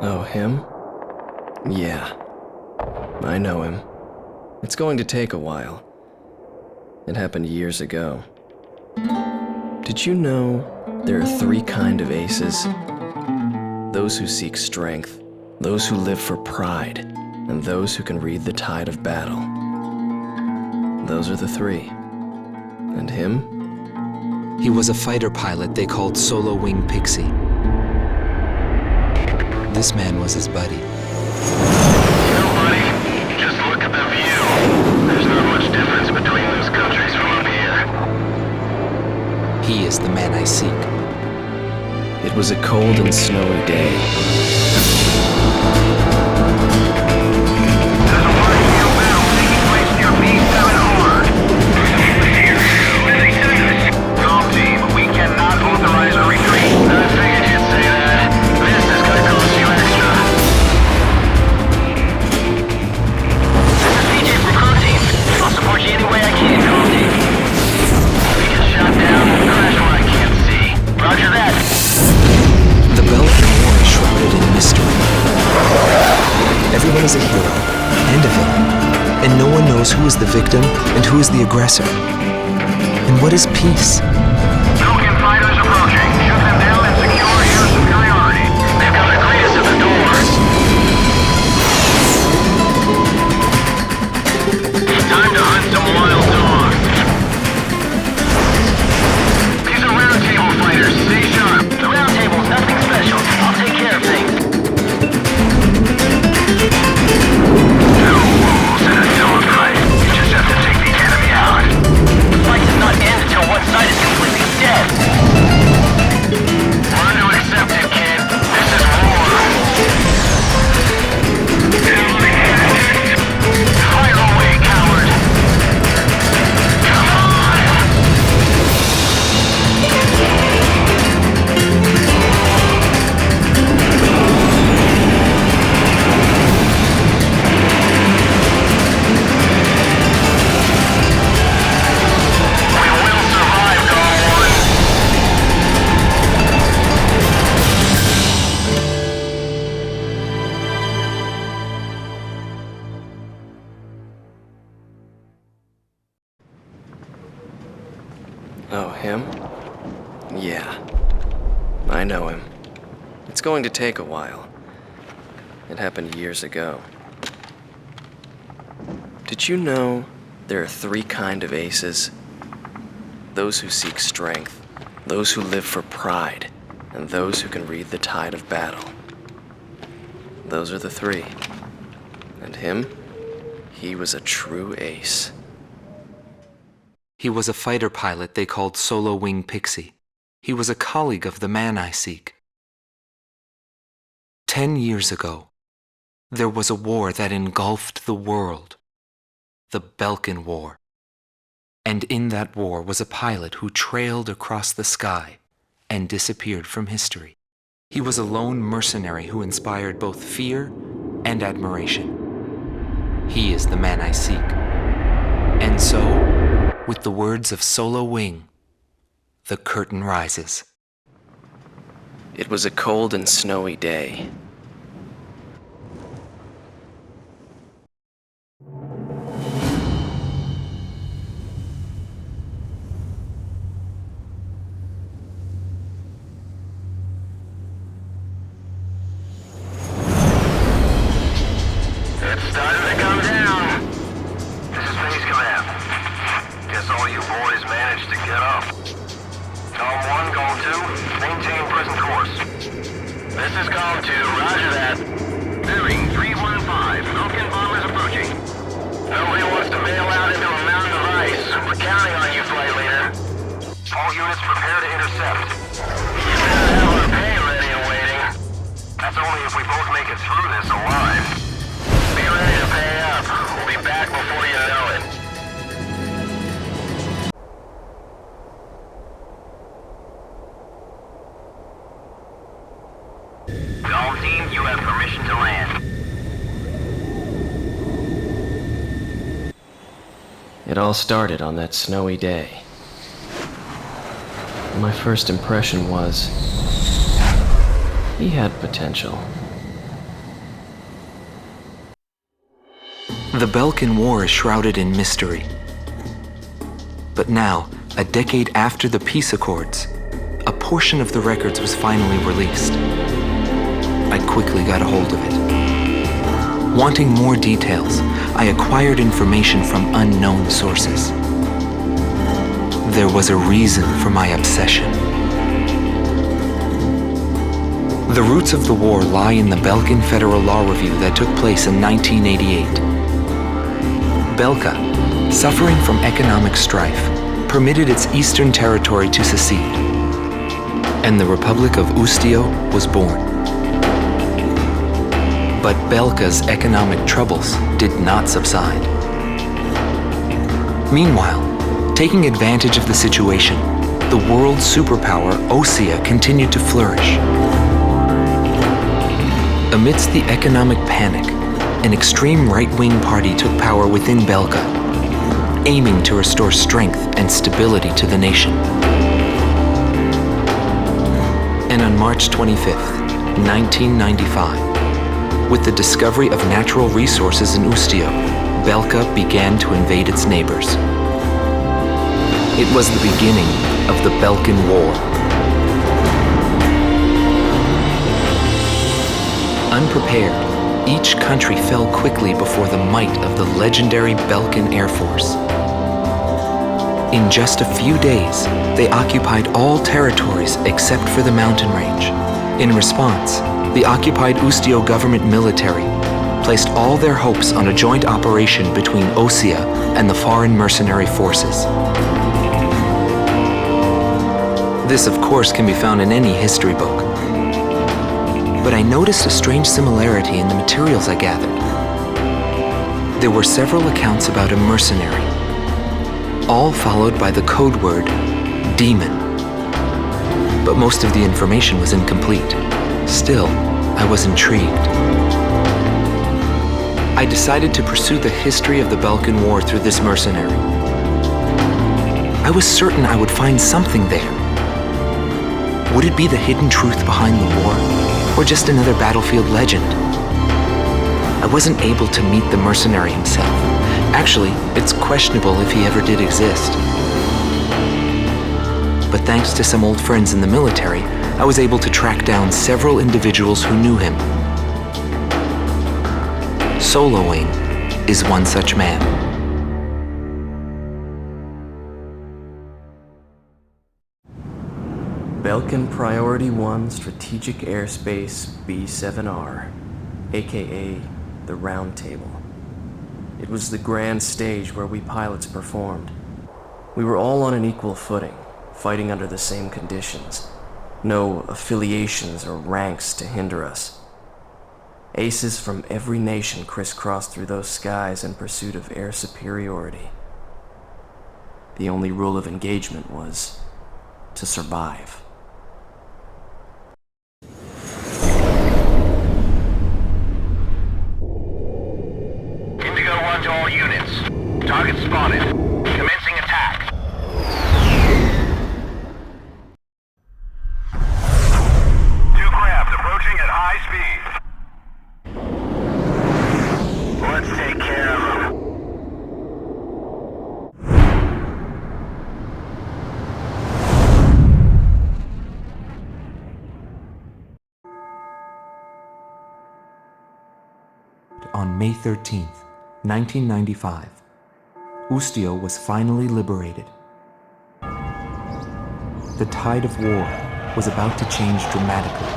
Oh, him? Yeah, I know him. It's going to take a while. It happened years ago. Did you know there are three kinds of aces? Those who seek strength, those who live for pride, and those who can read the tide of battle. Those are the three. And him? He was a fighter pilot they called Solo Wing Pixie. This man was his buddy. You know, buddy, just look at the view. There's not much difference between those countries from up here. He is the man I seek. It was a cold and snowy day. There's a large scale battle taking place near B7R. Calm team, we cannot authorize a retreat. I figured you'd say that. This is gonna cost you extra. This is CJ from Calm team. I'll support you any way I can, Calm team. We get shot down, crash where I can't see. Roger that. The Belkan War is shrouded in mystery. Everyone is a hero and a villain, and no one knows who is the victim and who is the aggressor. And what is peace? Belkan fighters approaching. Shoot them down and secure air superiority. They've got the greatest at the door. Time to hunt some wild dogs. These are round table fighters. Stay sharp. The round table's nothing special. I'll take care of things. No rules in a dogfight. You just have to take the enemy out. The fight does not end until one side is completely dead. Learn to accept it, kid. This is war. Fire away, coward. Come on. We will survive, Galwan. Oh, him? Yeah, I know him. It's going to take a while. It happened years ago. Did you know there are three kinds of aces? Those who seek strength, those who live for pride, and those who can read the tide of battle. Those are the three. And him? He was a true ace. He was a fighter pilot they called Solo Wing Pixie. He was a colleague of the man I seek. 10 years ago, there was a war that engulfed the world, the Belkan War. And in that war was a pilot who trailed across the sky and disappeared from history. He was a lone mercenary who inspired both fear and admiration. He is the man I seek. And so, with the words of Solo Wing, the curtain rises. It was a cold and snowy day. It's starting to come down. This is Base Command. Guess all you boys managed to get up. Calm 1, Calm 2, maintain present course. This is Calm 2, roger that. Bearing 315, Belkan bombers approaching. Nobody wants to bail out into a mountain of ice. We're counting on you, flight leader. All units prepare to intercept. You better have our pay ready and waiting. That's only if we both make it through this alive. Be ready to pay up. We'll be back before you know it. All team, you have permission to land. It all started on that snowy day. My first impression was, he had potential. The Belkan War is shrouded in mystery. But now, a decade after the peace accords, a portion of the records was finally released. I quickly got a hold of it. Wanting more details, I acquired information from unknown sources. There was a reason for my obsession. The roots of the war lie in the Belkan Federal Law Review that took place in 1988. Belka, suffering from economic strife, permitted its eastern territory to secede, and the Republic of Ustio was born. But Belka's economic troubles did not subside. Meanwhile, taking advantage of the situation, the world superpower Osea continued to flourish. Amidst the economic panic, an extreme right-wing party took power within Belka, aiming to restore strength and stability to the nation. And on March 25th, 1995, with the discovery of natural resources in Ustio, Belka began to invade its neighbors. It was the beginning of the Belkan War. Unprepared, each country fell quickly before the might of the legendary Belkan Air Force. In just a few days, they occupied all territories except for the mountain range. In response, the occupied Ustio government military placed all their hopes on a joint operation between Osea and the foreign mercenary forces. This, of course, can be found in any history book. But I noticed a strange similarity in the materials I gathered. There were several accounts about a mercenary, all followed by the code word, demon. But most of the information was incomplete. Still, I was intrigued. I decided to pursue the history of the Belkan War through this mercenary. I was certain I would find something there. Would it be the hidden truth behind the war, or just another battlefield legend? I wasn't able to meet the mercenary himself. Actually, it's questionable if he ever did exist. But thanks to some old friends in the military, I was able to track down several individuals who knew him. Soloing is one such man. Belkan Priority 1 Strategic Airspace B-7R, aka the Round Table. It was the grand stage where we pilots performed. We were all on an equal footing, fighting under the same conditions. No affiliations or ranks to hinder us. Aces from every nation crisscrossed through those skies in pursuit of air superiority. The only rule of engagement was to survive. Indigo 1 to all units. Target spotted. Commencing attack. Two craft approaching at high speed. Let's take care of them. On May 13th, 1995, Ustio was finally liberated. The tide of war was about to change dramatically.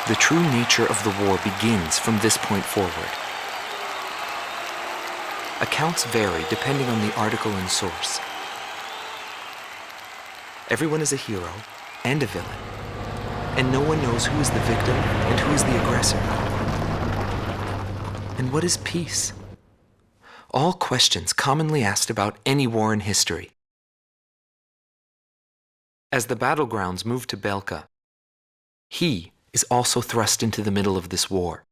The true nature of the war begins from this point forward. Accounts vary depending on the article and source. Everyone is a hero and a villain, and no one knows who is the victim and who is the aggressor. And what is peace? All questions commonly asked about any war in history. As the battlegrounds move to Belka, he is also thrust into the middle of this war.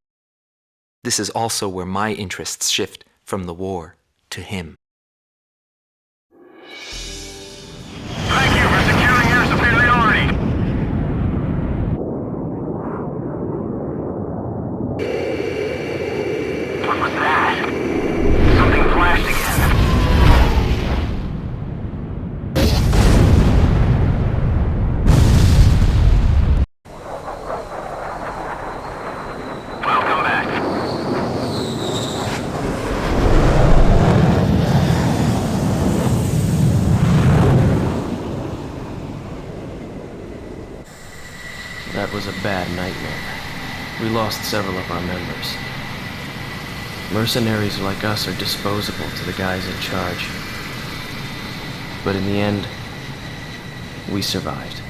This is also where my interests shift from the war to him. Thank you for securing air superiority. combat was a bad nightmare. We lost several of our members. Mercenaries like us are disposable to the guys in charge. But in the end, we survived.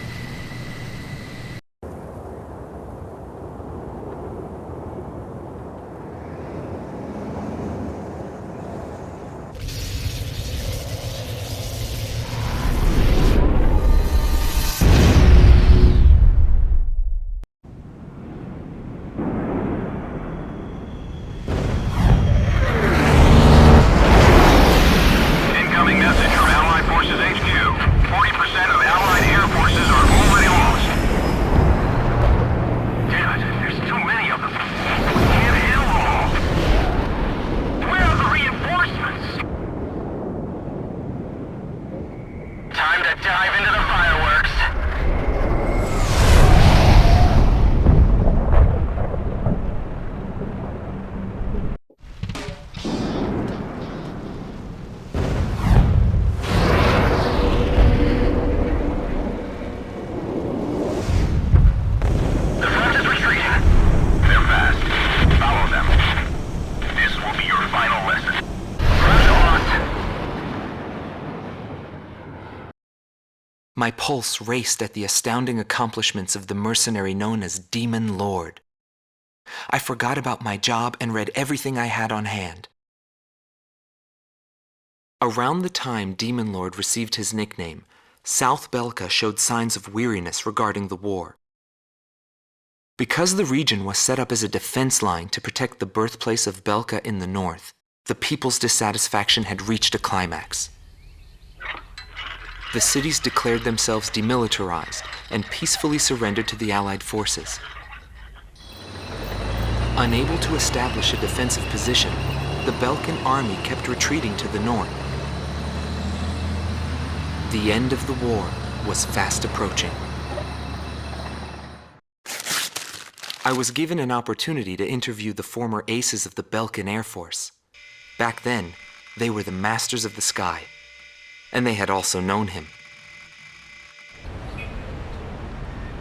Incoming message from Allied Forces HQ. 40% of Allied air forces are already lost. God, there's too many of them. We can't handle them all. Where are the reinforcements? Time to dive into the fireworks. The front is retreating. They're fast. Follow them. This will be your final lesson. Front lost. My pulse raced at the astounding accomplishments of the mercenary known as Demon Lord. I forgot about my job and read everything I had on hand. Around the time Demon Lord received his nickname, South Belka showed signs of weariness regarding the war. Because the region was set up as a defense line to protect the birthplace of Belka in the north, the people's dissatisfaction had reached a climax. The cities declared themselves demilitarized and peacefully surrendered to the Allied forces. Unable to establish a defensive position, the Belkan army kept retreating to the north. The end of the war was fast approaching. I was given an opportunity to interview the former aces of the Belkan Air Force. Back then, they were the masters of the sky, and they had also known him.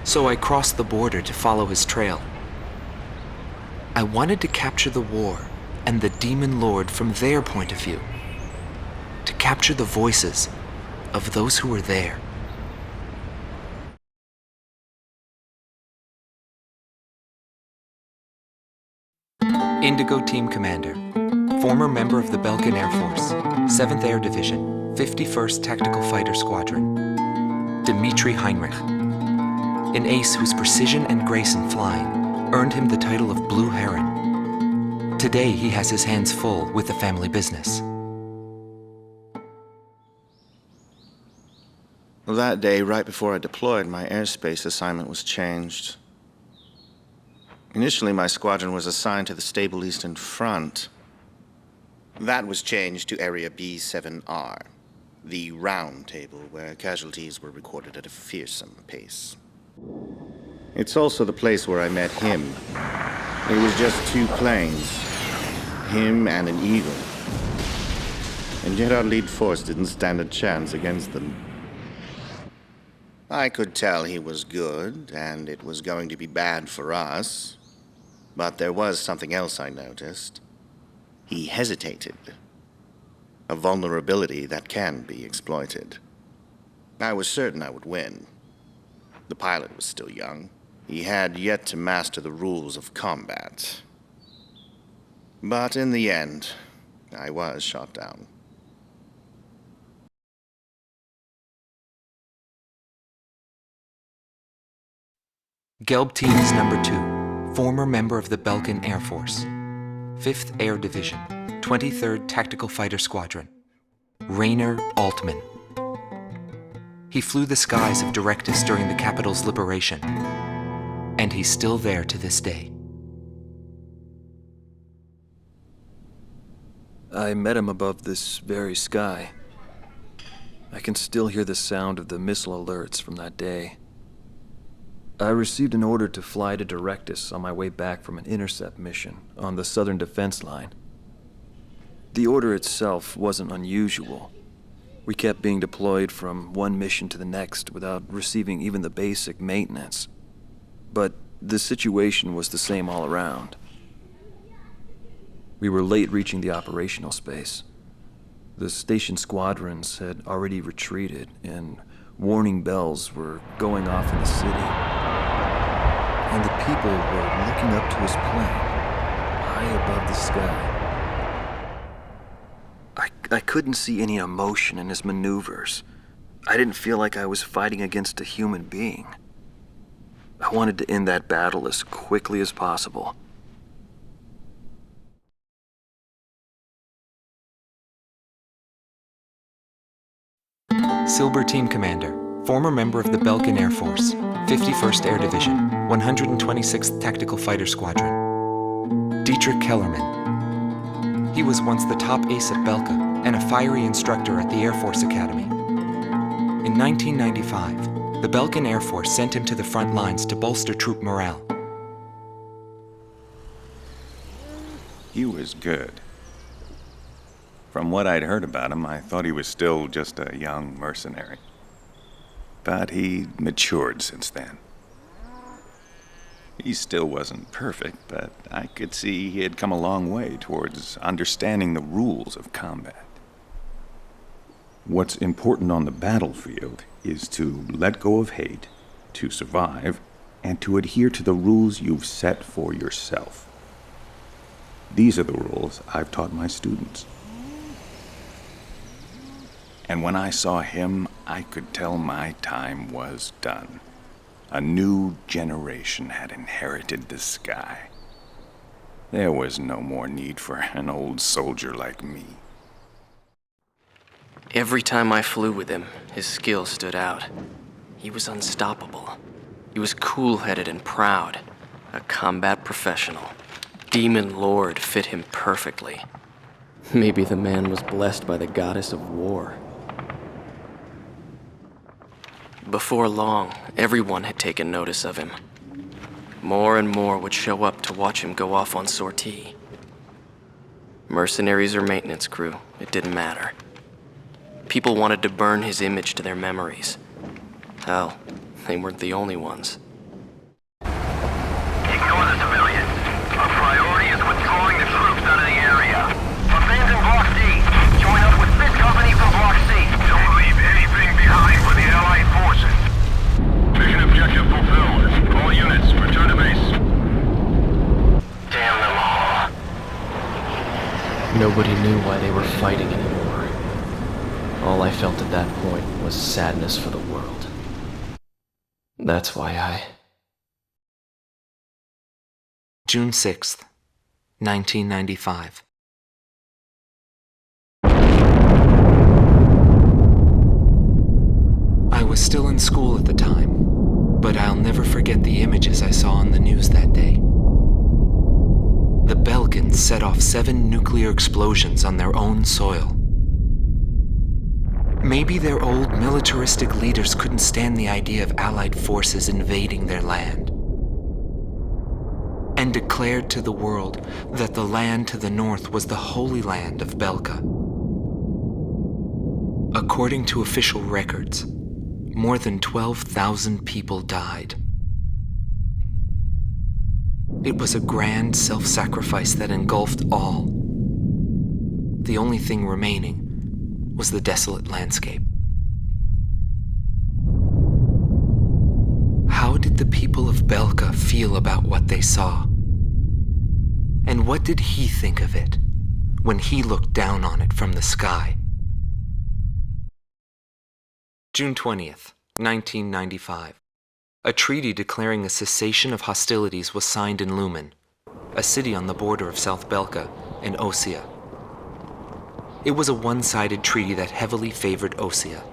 So I crossed the border to follow his trail. I wanted to capture the war and the Demon Lord from their point of view, to capture the voices of those who were there. Indigo Team Commander, former member of the Belkan Air Force, 7th Air Division, 51st Tactical Fighter Squadron, Dmitri Heinrich, an ace whose precision and grace in flying earned him the title of Blue Heron. Today he has his hands full with the family business. Well, that day, right before I deployed, my airspace assignment was changed. Initially, my squadron was assigned to the stable Eastern Front. That was changed to Area B7R, the round table where casualties were recorded at a fearsome pace. It's also the place where I met him. It was just two planes, him and an Eagle. And yet our lead force didn't stand a chance against them. I could tell he was good, and it was going to be bad for us. But there was something else I noticed. He hesitated. A vulnerability that can be exploited. I was certain I would win. The pilot was still young. He had yet to master the rules of combat. But in the end, I was shot down. Gelb Team is number 2, former member of the Belkan Air Force, 5th Air Division, 23rd Tactical Fighter Squadron, Rainer Altman. He flew the skies of Directus during the capital's liberation, and he's still there to this day. I met him above this very sky. I can still hear the sound of the missile alerts from that day. I received an order to fly to Directus on my way back from an intercept mission on the southern defense line. The order itself wasn't unusual. We kept being deployed from one mission to the next without receiving even the basic maintenance. but the situation was the same all around. We were late reaching the operational space. The station squadrons had already retreated, and warning bells were going off in the city. And the people were looking up to his plane, high above the sky. I couldn't see any emotion in his maneuvers. I didn't feel like I was fighting against a human being. I wanted to end that battle as quickly as possible. Silber Team Commander, former member of the Belkan Air Force, 51st Air Division, 126th Tactical Fighter Squadron. Dietrich Kellerman. He was once the top ace at Belka and a fiery instructor at the Air Force Academy. In 1995, the Belkan Air Force sent him to the front lines to bolster troop morale. He was good. From what I'd heard about him, I thought he was still just a young mercenary. But he matured since then. He still wasn't perfect, but I could see he had come a long way towards understanding the rules of combat. What's important on the battlefield is to let go of hate, to survive, and to adhere to the rules you've set for yourself. These are the rules I've taught my students. And when I saw him, I could tell my time was done. A new generation had inherited the sky. There was no more need for an old soldier like me. Every time I flew with him, his skill stood out. He was unstoppable. He was cool-headed and proud, a combat professional. Demon Lord fit him perfectly. Maybe the man was blessed by the goddess of war. Before long, everyone had taken notice of him. More and more would show up to watch him go off on sortie. Mercenaries or maintenance crew, it didn't matter. People wanted to burn his image to their memories. Hell, they weren't the only ones. Ignore the civilians. Our priority is withdrawing the troops out of the area. Abandon Block D. Join up with this company from Block C. Don't leave anything behind for the Allied forces. Mission objective fulfilled. All units, return to base. Damn them all. Nobody knew why they were fighting anymore. All I felt at that point was sadness for the world. That's why I... June 6th, 1995. I was still in school at the time, but I'll never forget the images I saw on the news that day. The Belkans set off 7 nuclear explosions on their own soil. Maybe their old militaristic leaders couldn't stand the idea of Allied forces invading their land, and declared to the world that the land to the north was the Holy Land of Belka. According to official records, more than 12,000 people died. It was a grand self-sacrifice that engulfed all. The only thing remaining was the desolate landscape. How did the people of Belka feel about what they saw? And what did he think of it when he looked down on it from the sky? June 20th, 1995. A treaty declaring a cessation of hostilities was signed in Lumen, a city on the border of South Belka and Ossia. It was a one-sided treaty that heavily favored Ossia.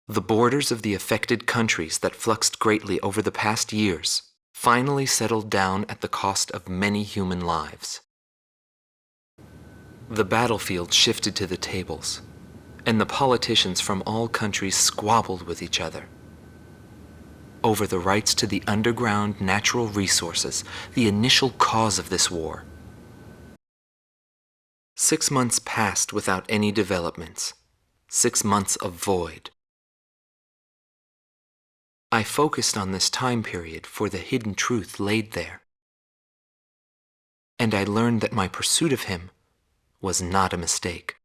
The borders of the affected countries that fluxed greatly over the past years finally settled down at the cost of many human lives. The battlefield shifted to the tables, and the politicians from all countries squabbled with each other over the rights to the underground natural resources, the initial cause of this war. 6 months passed without any developments. 6 months of void. I focused on this time period for the hidden truth laid there. And I learned that my pursuit of him was not a mistake.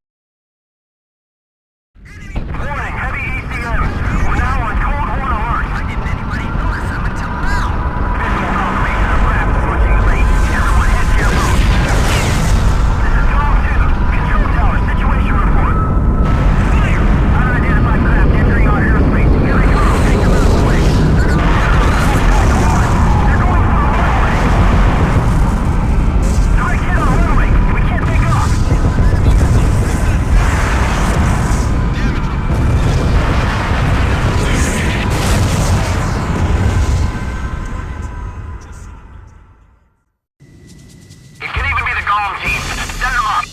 Warning, heavy ECM. We're now on Cold Horn alert. Why didn't anybody notice them until now? Visual confirmation of craft approaching the lake. Everyone head to your boat. This is Tom 2. Control tower, situation report. Fire! Unidentified craft entering our airspace. Here they come. Take them out of the way. They're going for the runway. Strike hit on the runway. We can't take off. It could even be the Golem team. Send them up.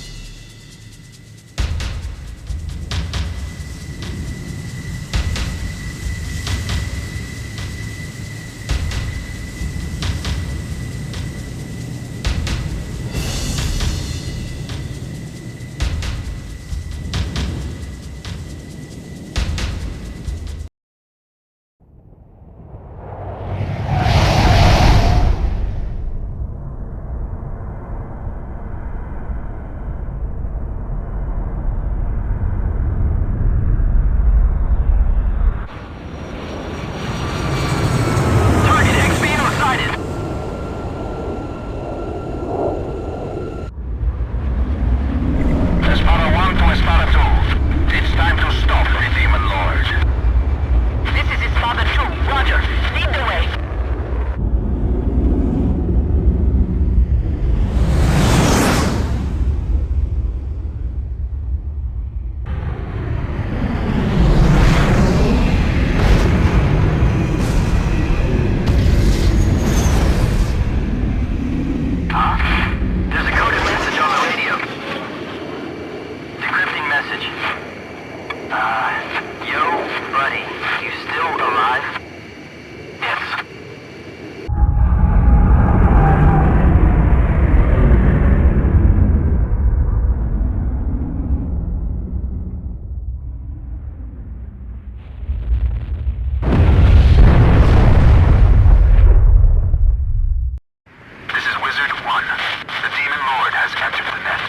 Target XBO sighted. Espada 1 to Espada 2. It's time to stop the Demon Lord. This is Espada 2. Roger. Lead the way. There's a coded message on the radio. Decrypting message. Yo, buddy, you still alive? Yes. This is Wizard 1. The Demon Lord has captured the net.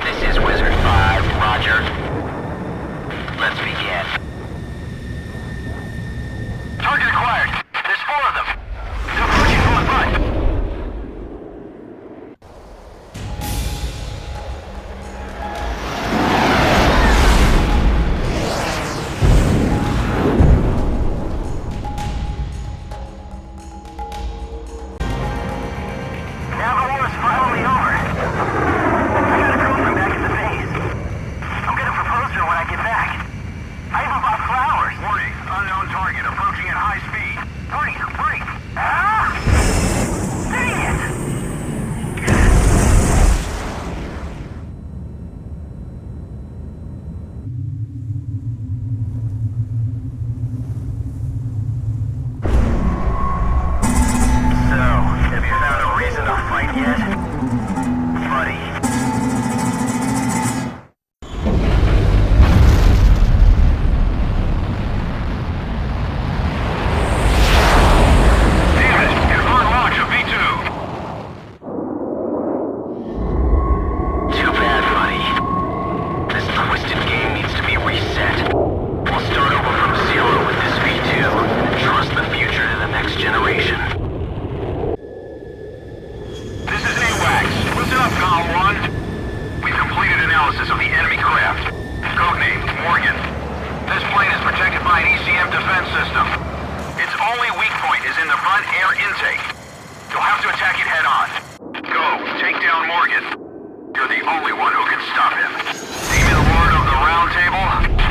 This is Wizard 5. Roger. Let's begin. Target acquired. There's 4 of them. They're approaching from the front. Now the war is finally over. I got a girlfriend back at the base. I'm gonna propose to her when I get back. I even bought flowers. Warning, unknown target approaching at high speed. Hurry, hurry. Ah! Dang it! So, have you found a reason to fight yet? Buddy. Damn it! Confirm launch of V2. Too bad, buddy. This twisted game needs to be reset. We'll start over from zero with this V2 and trust the future to the next generation. This is AWACS. Listen up, Golem 1. We've completed analysis of the enemy craft. Codename Morgan. This plane is protected by an ECM defense system. Its only weak point is in the front air intake. You'll have to attack it head on. Go, take down Morgan. You're the only one who can stop him. Demon Lord of the Round Table,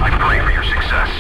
I pray for your success.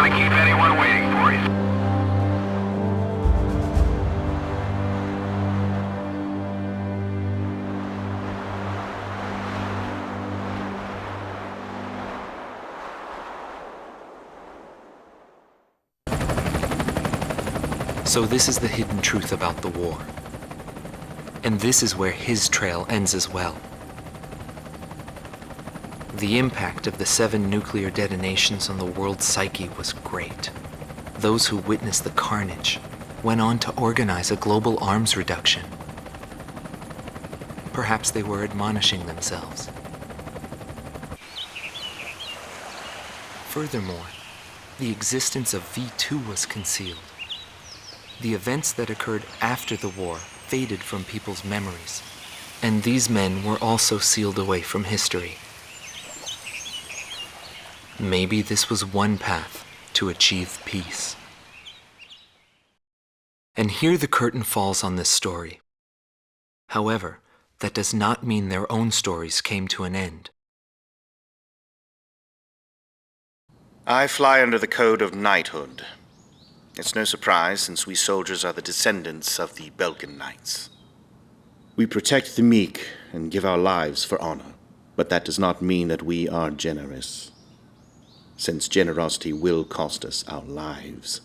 want to keep anyone waiting for you. So this is the hidden truth about the war. And this is where his trail ends as well. The impact of the 7 nuclear detonations on the world's psyche was great. Those who witnessed the carnage went on to organize a global arms reduction. Perhaps they were admonishing themselves. Furthermore, the existence of V2 was concealed. The events that occurred after the war faded from people's memories, and these men were also sealed away from history. Maybe this was one path to achieve peace. And here the curtain falls on this story. However, that does not mean their own stories came to an end. I fly under the code of knighthood. It's no surprise, since we soldiers are the descendants of the Belkan Knights. We protect the meek and give our lives for honor, but that does not mean that we are generous, since generosity will cost us our lives.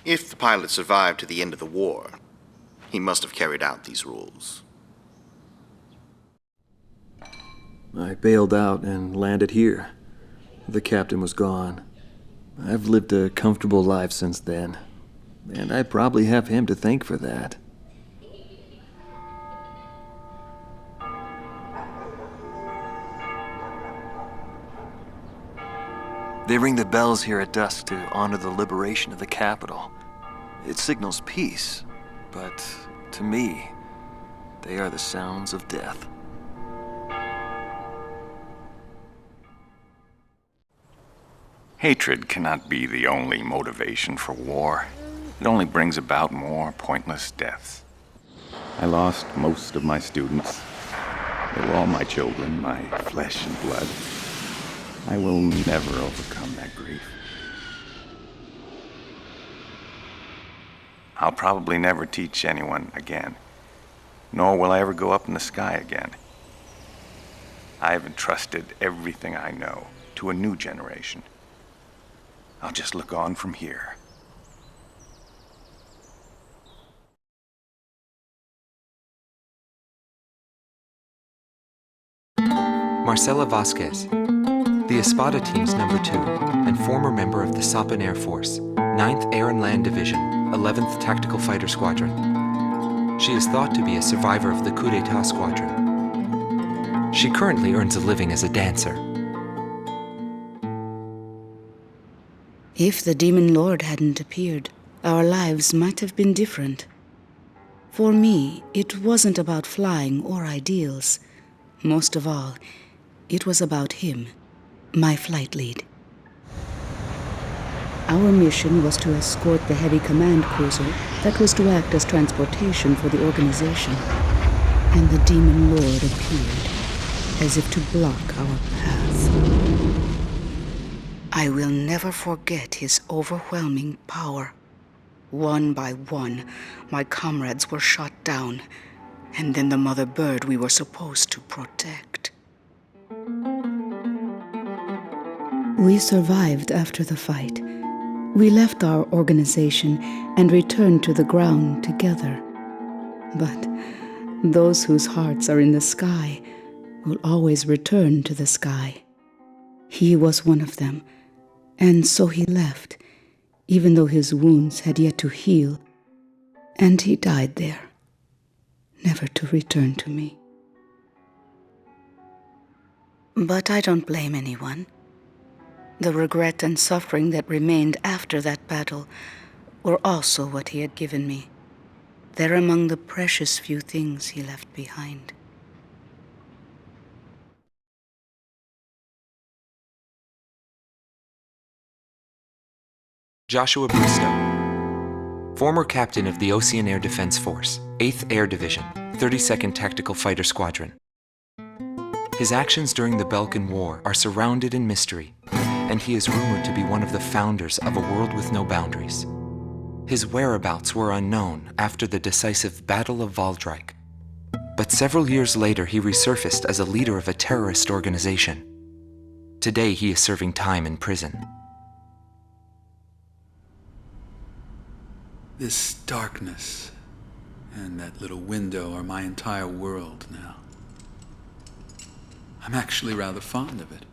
If the pilot survived to the end of the war, he must have carried out these rules. I bailed out and landed here. The captain was gone. I've lived a comfortable life since then, and I probably have him to thank for that. They ring the bells here at dusk to honor the liberation of the capital. It signals peace, but to me, they are the sounds of death. Hatred cannot be the only motivation for war. It only brings about more pointless deaths. I lost most of my students. They were all my children, my flesh and blood. I will never overcome that grief. I'll probably never teach anyone again, nor will I ever go up in the sky again. I have entrusted everything I know to a new generation. I'll just look on from here. Marcela Vasquez, the Espada Team's number 2 and former member of the Sapan Air Force, 9th Air and Land Division, 11th Tactical Fighter Squadron. She is thought to be a survivor of the coup d'etat squadron. She currently earns a living as a dancer. If the Demon Lord hadn't appeared, our lives might have been different. For me, it wasn't about flying or ideals. Most of all, it was about him, my flight lead. Our mission was to escort the heavy command cruiser that was to act as transportation for the organization. And the Demon Lord appeared, as if to block our path. I will never forget his overwhelming power. One by one, my comrades were shot down, and then the mother bird we were supposed to protect. We survived after the fight. We left our organization and returned to the ground together. But those whose hearts are in the sky will always return to the sky. He was one of them. And so he left, even though his wounds had yet to heal, and he died there, never to return to me. But I don't blame anyone. The regret and suffering that remained after that battle were also what he had given me. They're among the precious few things he left behind. Joshua Bristow, former captain of the Ocean Air Defense Force, 8th Air Division, 32nd Tactical Fighter Squadron. His actions during the Belkan War are surrounded in mystery, and he is rumored to be one of the founders of a world with no boundaries. His whereabouts were unknown after the decisive Battle of Valdreich, but several years later he resurfaced as a leader of a terrorist organization. Today he is serving time in prison. This darkness and that little window are my entire world now. I'm actually rather fond of it.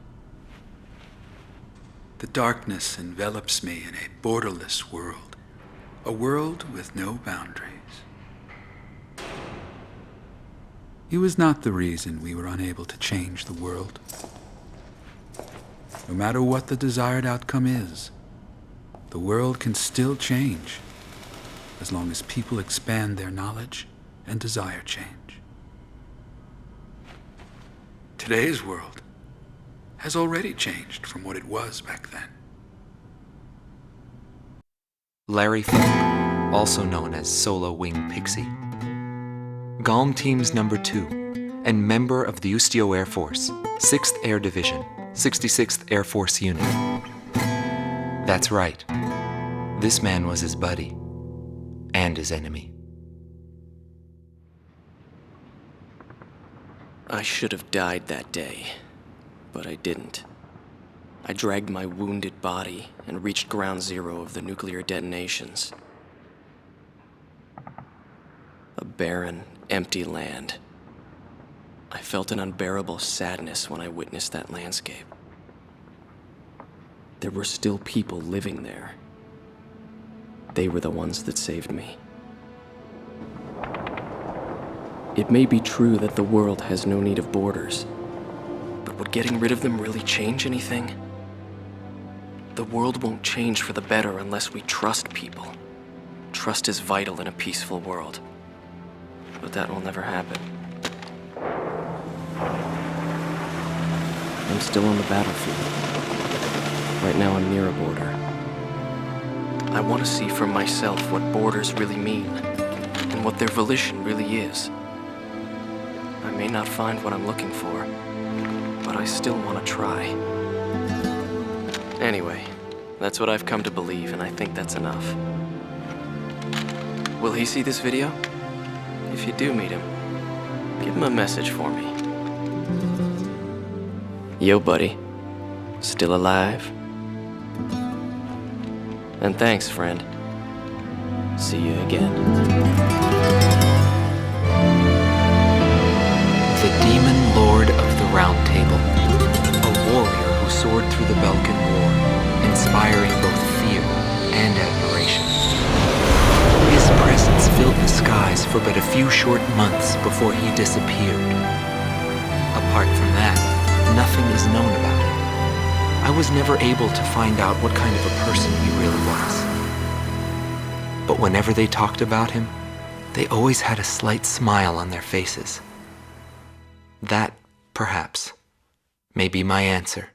The darkness envelops me in a borderless world, a world with no boundaries. He was not the reason we were unable to change the world. No matter what the desired outcome is, the world can still change, as long as people expand their knowledge and desire change. Today's world has already changed from what it was back then. Larry Falk, also known as Solo Wing Pixie. GALM Team's number 2 and member of the Ustio Air Force, 6th Air Division, 66th Air Force Unit. That's right. This man was his buddy and his enemy. I should have died that day, but I didn't. I dragged my wounded body and reached ground zero of the nuclear detonations. A barren, empty land. I felt an unbearable sadness when I witnessed that landscape. There were still people living there. They were the ones that saved me. It may be true that the world has no need of borders, but would getting rid of them really change anything? The world won't change for the better unless we trust people. Trust is vital in a peaceful world, but that will never happen. I'm still on the battlefield. Right now I'm near a border. I want to see for myself what borders really mean, and what their volition really is. I may not find what I'm looking for, but I still want to try. Anyway, that's what I've come to believe, and I think that's enough. Will he see this video? If you do meet him, give him a message for me. Yo, buddy. Still alive? And thanks, friend. See you again. The Demon Lord of the Round Table, a warrior who soared through the Belkan War, inspiring both fear and admiration. His presence filled the skies for but a few short months before he disappeared. Apart from that, nothing is known about him. I was never able to find out what kind of a person he really was. But whenever they talked about him, they always had a slight smile on their faces. That, perhaps, may be my answer.